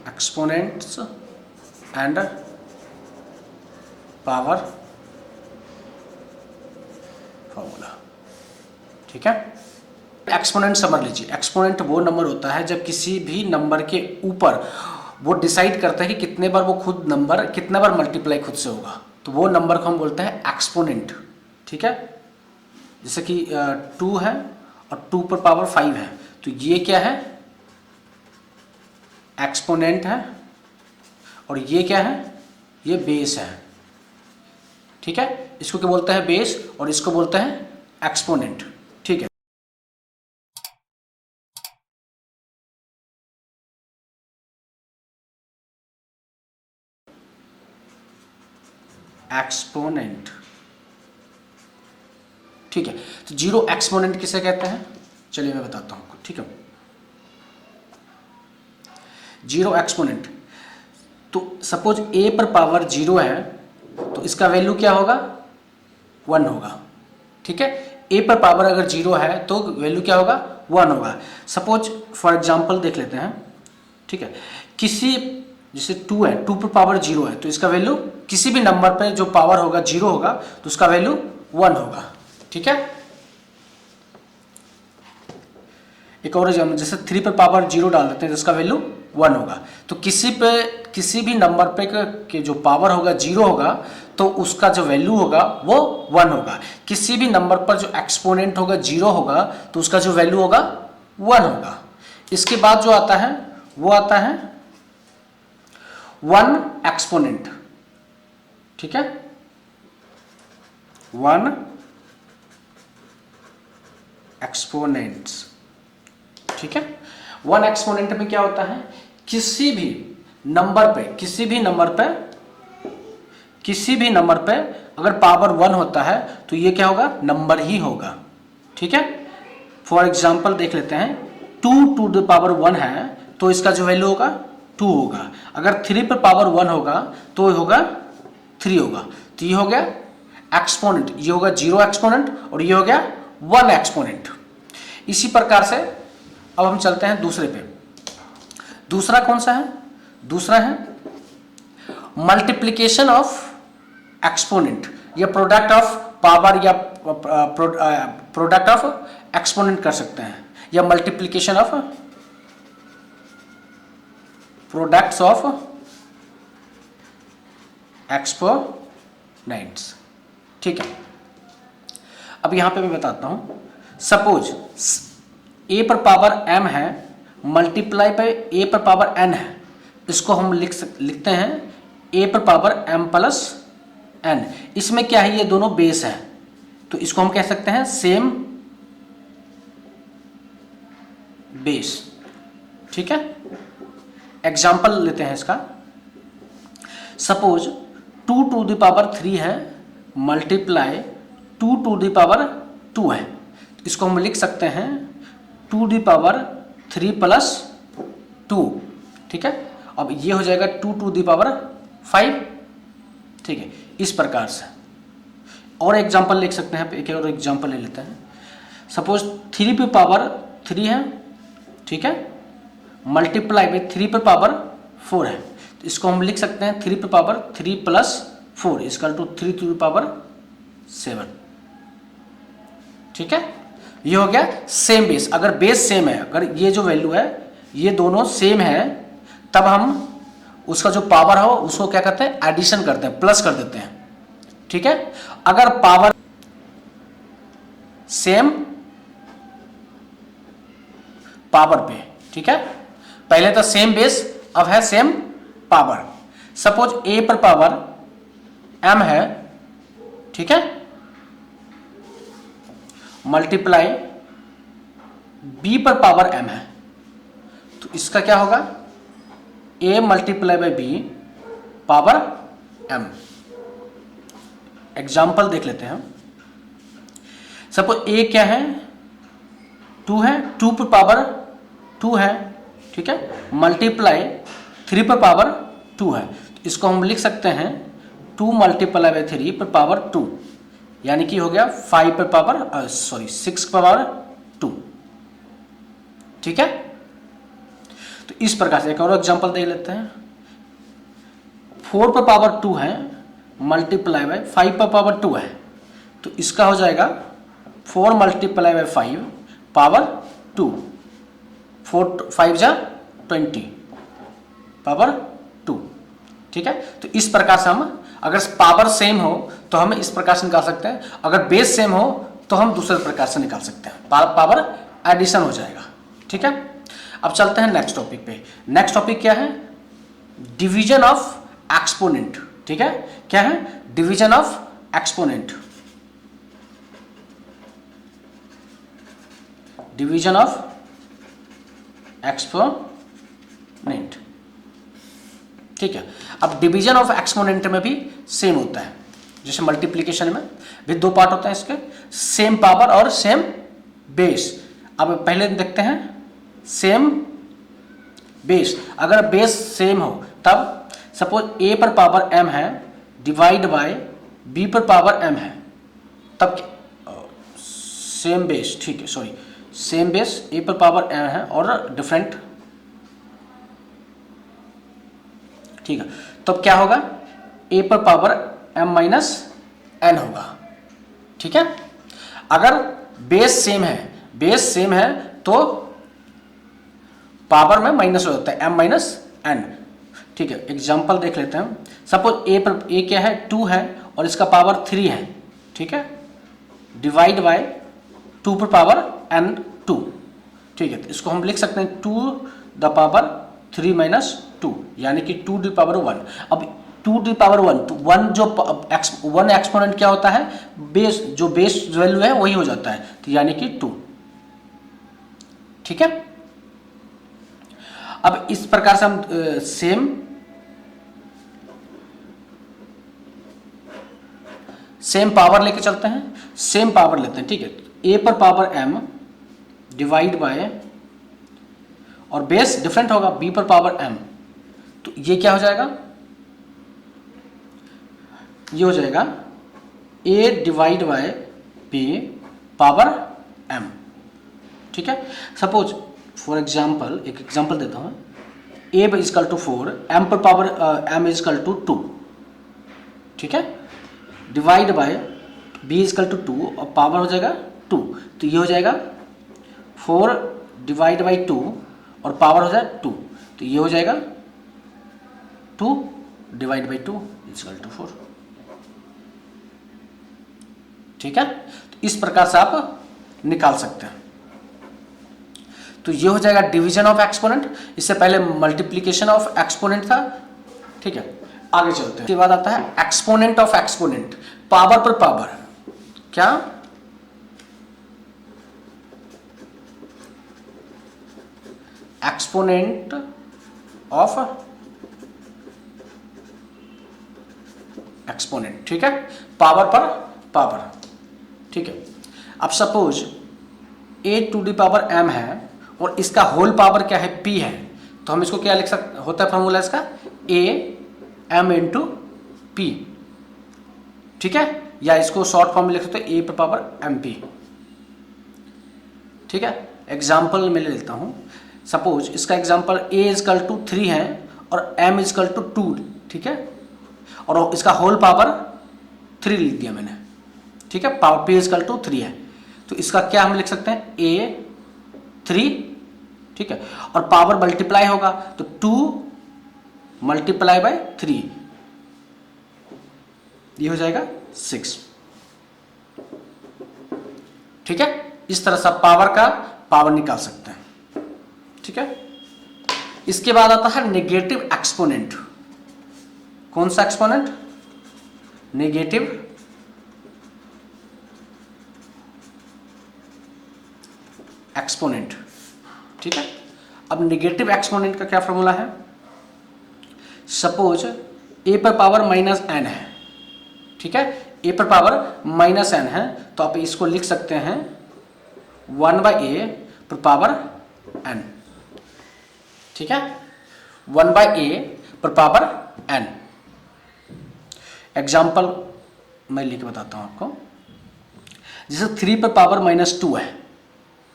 Exponents and power formula. ठीक है, exponent समझ लीजिए। एक्सपोनेंट वो नंबर होता है जब किसी भी नंबर के ऊपर वो डिसाइड करता है कि कितने बार वो खुद नंबर कितने बार मल्टीप्लाई खुद से होगा, तो वो नंबर को हम बोलते हैं एक्सपोनेंट। ठीक है, जैसे कि 2 है और 2 पर पावर 5 है, तो ये क्या है, एक्सपोनेंट है, और ये क्या है, ये बेस है। ठीक है, इसको क्या बोलते हैं, बेस, और इसको बोलते हैं एक्सपोनेंट। ठीक है, एक्सपोनेंट। ठीक है, तो जीरो एक्सपोनेंट किसे कहते हैं, चलिए मैं बताता हूं आपको। ठीक है, जीरो एक्सपोनेंट, तो सपोज a पर पावर 0 है तो इसका वैल्यू क्या होगा, 1 होगा। ठीक है, a पर पावर अगर 0 है तो वैल्यू क्या होगा, 1 होगा। सपोज फॉर एग्जांपल देख लेते हैं। ठीक है, किसी जैसे 2 है, 2 पर पावर 0 है तो इसका वैल्यू किसी भी नंबर पे जो पावर होगा 0 होगा तो उसका वैल्यू 1 होगा। ठीक है, एक और एग्जाम्पल, जैसे 3 पर पावर 0 डाल देते हैं तो इसका वैल्यू 1 होगा। तो किसी भी नंबर पे के जो पावर होगा 0 होगा तो उसका जो वैल्यू होगा वो 1 होगा। किसी भी नंबर पर जो एक्सपोनेंट होगा 0 होगा तो उसका जो वैल्यू होगा 1 होगा। इसके बाद जो आता है वो आता है 1 एक्सपोनेंट। ठीक है, 1 एक्सपोनेंट्स। ठीक है, 1 एक्सपोनेंट में क्या होता है, किसी भी नंबर पे अगर पावर 1 होता है तो ये क्या होगा, नंबर ही होगा। ठीक है, फॉर एग्जांपल देख लेते हैं, 2 टू द पावर 1 है तो इसका जो वैल्यू होगा 2 होगा। अगर 3 पर पावर 1 होगा तो होगा 3 होगा। तो ये हो गया एक्सपोनेंट, ये होगा 0 एक्सपोनेंट, और ये हो गया 1 एक्सपोनेंट। इसी प्रकार से अब हम चलते हैं दूसरे पे। दूसरा कौन सा है, दूसरा है मल्टीप्लिकेशन ऑफ एक्सपोनेंट, या प्रोडक्ट ऑफ पावर, या प्रोडक्ट ऑफ एक्सपोनेंट कर सकते हैं, या multiplication of products of exponents. ठीक है, अब यहां पे मैं बताता हूं, सपोज a पर पावर m है मल्टीप्लाई पे a पर पावर n है, इसको हम लिखते हैं a पर पावर m प्लस n। इसमें क्या है, ये दोनों बेस है तो इसको हम कह सकते हैं सेम बेस। ठीक है, एग्जाम्पल लेते हैं इसका। सपोज 2 टू द पावर 3 है मल्टीप्लाई 2 टू द पावर 2 है, इसको हम लिख सकते हैं 2 द पावर 3 प्लस 2। ठीक है, अब ये हो जाएगा 2 टू द पावर 5। ठीक है, इस प्रकार से और एग्जांपल लिख सकते हैं। एक और एग्जांपल ले लेते हैं। सपोज 3 पे पावर 3 है, ठीक है, मल्टीप्लाई में 3 पे पावर 4 है, तो इसको हम लिख सकते हैं 3 पे power 3 plus 4 equal to 3 to the power 7। ठीक है, ये हो गया सेम बेस। अगर बेस सेम है, अगर ये जो वैल्यू है ये दोनों सेम है, तब हम उसका जो पावर हो उसको क्या करते हैं, एडिशन करते हैं, प्लस कर देते हैं। ठीक है, अगर पावर सेम पावर पे, ठीक है, पहले तो सेम बेस, अब है सेम पावर। सपोज a पर पावर m है, ठीक है, मल्टीप्लाई b पर पावर m है, तो इसका क्या होगा, a multiply by b power m। Example देख लेते हैं। सपोज a क्या है, 2 है, 2 पर पावर 2 है, ठीक है, मल्टीप्लाई 3 पर पावर 2 है, तो इसको हम लिख सकते हैं 2 मल्टीप्लाई बाई 3 पर पावर 2, यानी कि हो गया 5 पर पावर 6 पर पावर 2। ठीक है, तो इस प्रकार से एक और एग्जांपल देख लेते हैं। 4 पर पावर 2 है मल्टीप्लाई बाय 5 पर पावर 2 है, तो इसका हो जाएगा 4 मल्टीप्लाई बाय 5 पावर 2, 4 5 जा 20 पावर 2। ठीक है, तो इस प्रकार से हम अगर पावर सेम हो तो हम इस प्रकार से निकाल सकते हैं, अगर बेस सेम हो तो हम दूसरे प्रकार से निकाल सकते हैं, पावर एडिशन हो जाएगा। ठीक है, अब चलते हैं नेक्स्ट टॉपिक पे। नेक्स्ट टॉपिक क्या है? Division of exponent. ठीक है, क्या है? Division of exponent. Division of exponent. ठीक है, अब डिवीजन ऑफ एक्सपोनेंट में भी सेम होता है, जैसे मल्टीप्लिकेशन में भी 2 पार्ट होते हैं इसके, सेम पावर और सेम बेस। अब पहले देखते हैं सेम बेस। अगर बेस सेम हो तब सपोज a पर पावर m है डिवाइड बाय b पर पावर m है, तब सेम बेस। ठीक है, सॉरी, सेम बेस a पर पावर m है और डिफरेंट। ठीक है, तब क्या होगा? a पर पावर m माइनस n होगा। ठीक है, अगर बेस सेम है तो पावर में माइनस हो जाता है m माइनस n। ठीक है, एग्जांपल देख लेते हैं। सपोज a क्या है? 2 है और इसका पावर 3 है। ठीक है, डिवाइड बाय 2 पर पावर n 2। ठीक है, तो इसको हम लिख सकते हैं 2 द पावर 3 माइनस 2, यानी कि 2 द पावर 1। अब 2 द पावर 1, तो 1 जो 1 एक्सपोनेंट क्या होता है? बेस, जो बेस वैल्यू है वही हो जाता है, तो यानी कि 2। ठीक है, अब इस प्रकार से हम सेम पावर लेके चलते हैं, सेम पावर लेते हैं। ठीक है, a पर पावर m डिवाइड बाय, और बेस डिफरेंट होगा, b पर पावर m, तो ये क्या हो जाएगा? ये हो जाएगा a divide by b power m। ठीक है, सपोज फॉर एग्जाम्पल, एक एग्जाम्पल देता हूँ, a इजकल टू 4, m पर पावर m इजकल टू 2। ठीक है, divide by b equal to 2 और पावर हो जाएगा 2, तो ये हो जाएगा 4 डिवाइड बाई 2 और पावर हो जाए 2, तो ये हो जाएगा 2 डिवाइड बाई 2 इजकल टू 4। ठीक है, तो इस प्रकार से आप निकाल सकते हैं। तो ये हो जाएगा डिवीजन ऑफ एक्सपोनेंट। इससे पहले मल्टीप्लिकेशन ऑफ एक्सपोनेंट था। ठीक है, आगे चलते हैं। इसके बाद आता है एक्सपोनेंट ऑफ एक्सपोनेंट, पावर पर पावर। क्या? Exponent of exponent. ठीक है, पावर पर पावर। ठीक है, अब suppose a to the power m है और इसका होल पावर क्या है? p है, तो हम इसको क्या लिख सकते होता है? फॉर्मूला इसका a m इंटू p। ठीक है, या इसको शॉर्ट फॉर्म में लिख सकते हैं a पर पावर mp। ठीक है, एग्जाम्पल में ले लेता हूं। सपोज इसका एग्जाम्पल a इजकल टू 3 है और m इजकल टू 2। ठीक है, और इसका होल पावर 3 लिख दिया मैंने। ठीक है, पावर p इजकल टू 3 है, तो इसका क्या हम लिख सकते हैं? a 3। ठीक है, और पावर मल्टीप्लाई होगा तो 2 मल्टीप्लाई बाय 3, ये हो जाएगा 6। ठीक है, इस तरह से पावर का पावर निकाल सकते हैं। ठीक है, इसके बाद आता है नेगेटिव एक्सपोनेंट। कौन सा एक्सपोनेंट? Negative exponent. ठीक है, अब नेगेटिव एक्सपोनेंट का क्या फॉर्मूला है? सपोज a पर पावर माइनस n है। ठीक है, a पर पावर माइनस n है, तो आप इसको लिख सकते हैं 1 बाई a पर पावर n। ठीक है, 1 बाई a पर पावर n। एग्जाम्पल मैं लिख के बताता हूं आपको। जैसे 3 पर पावर माइनस 2 है।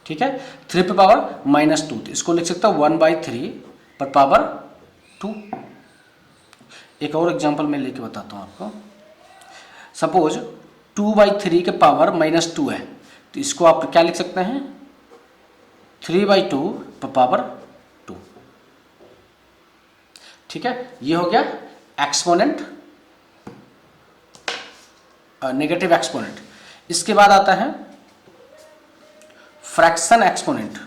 ठीक है, 3 पर पावर माइनस 2, तो इसको लिख सकता हूं 1 बाई 3 पर पावर 2। एक और एग्जांपल मैं लेके बताता हूँ आपको। सपोज 2/3 के पावर -2 है, तो इसको आप क्या लिख सकते हैं, 3/2 पर पावर 2। ठीक है, ये हो गया एक्सपोनेंट, नेगेटिव एक्सपोनेंट। इसके बाद आता है फ्रैक्शन एक्सपोनेंट।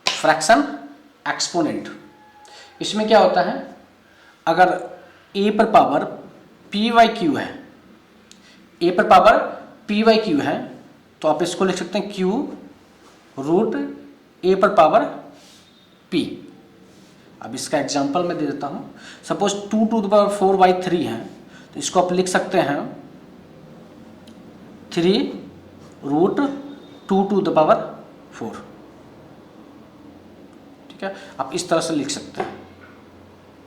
फ्रैक्शन एक्सपोनेंट, इसमें क्या होता है, अगर a पर पावर p/q है, a पर पावर p/q है, तो आप इसको लिख सकते हैं q रूट a पर पावर p। अब इसका एग्जांपल मैं दे देता हूं। सपोज 2⁴/3 है, तो इसको आप लिख सकते हैं 3 रूट 2⁴। ठीक है, आप इस तरह से लिख सकते हैं।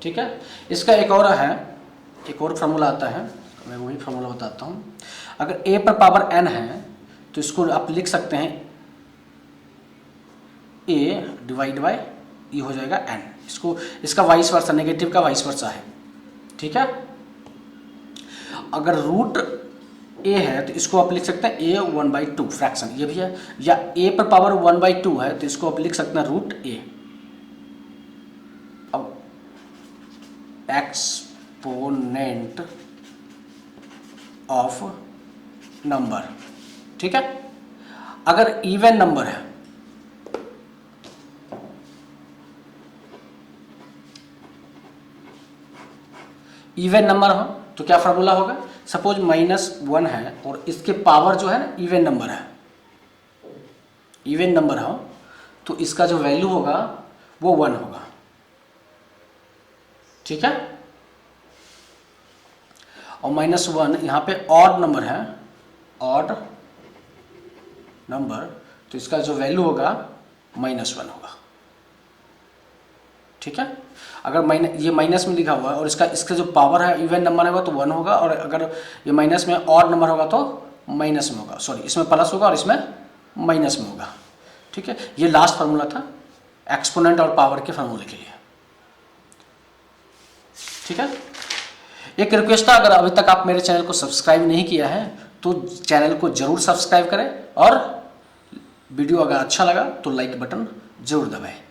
ठीक है, इसका एक और है, एक और फार्मूला आता है, मैं वही फार्मूला बताता हूँ। अगर a पर पावर n है, तो इसको आप लिख सकते हैं a डिवाइड बाय ये हो जाएगा n। इसको, इसका वाइस वर्सा, नेगेटिव का वाइस वर्सा है। ठीक है, अगर रूट a है, तो इसको आप लिख सकते हैं a 1/2 फ्रैक्शन, ये भी है। या a पर पावर 1/2 है, तो इसको आप लिख सकते हैं रूट a। अब एक्सपोनेंट ऑफ नंबर। ठीक है, अगर इवन नंबर है, इवन नंबर हो तो क्या फार्मूला होगा, सपोज -1 है और इसके पावर जो है ना इवन नंबर है, इवन नंबर हो तो इसका जो वैल्यू होगा वो 1 होगा। ठीक है, और -1 यहाँ पे ऑड नंबर है, ऑड नंबर, तो इसका जो वैल्यू होगा -1 होगा। ठीक है, अगर ये माइनस में लिखा हुआ है और इसका जो पावर है इवन नंबर होगा तो 1 होगा, और अगर ये माइनस में ऑड नंबर होगा तो माइनस में होगा, सॉरी इसमें प्लस होगा और इसमें माइनस में होगा। ठीक है, ये लास्ट फार्मूला था एक्सपोनेंट और पावर के फार्मूले के लिए। ठीक है, एक रिक्वेस्ट था, अगर अभी तक आप मेरे चैनल को सब्सक्राइब नहीं किया है तो चैनल को जरूर सब्सक्राइब करें, और वीडियो अगर अच्छा लगा तो लाइक बटन जरूर दबाएं।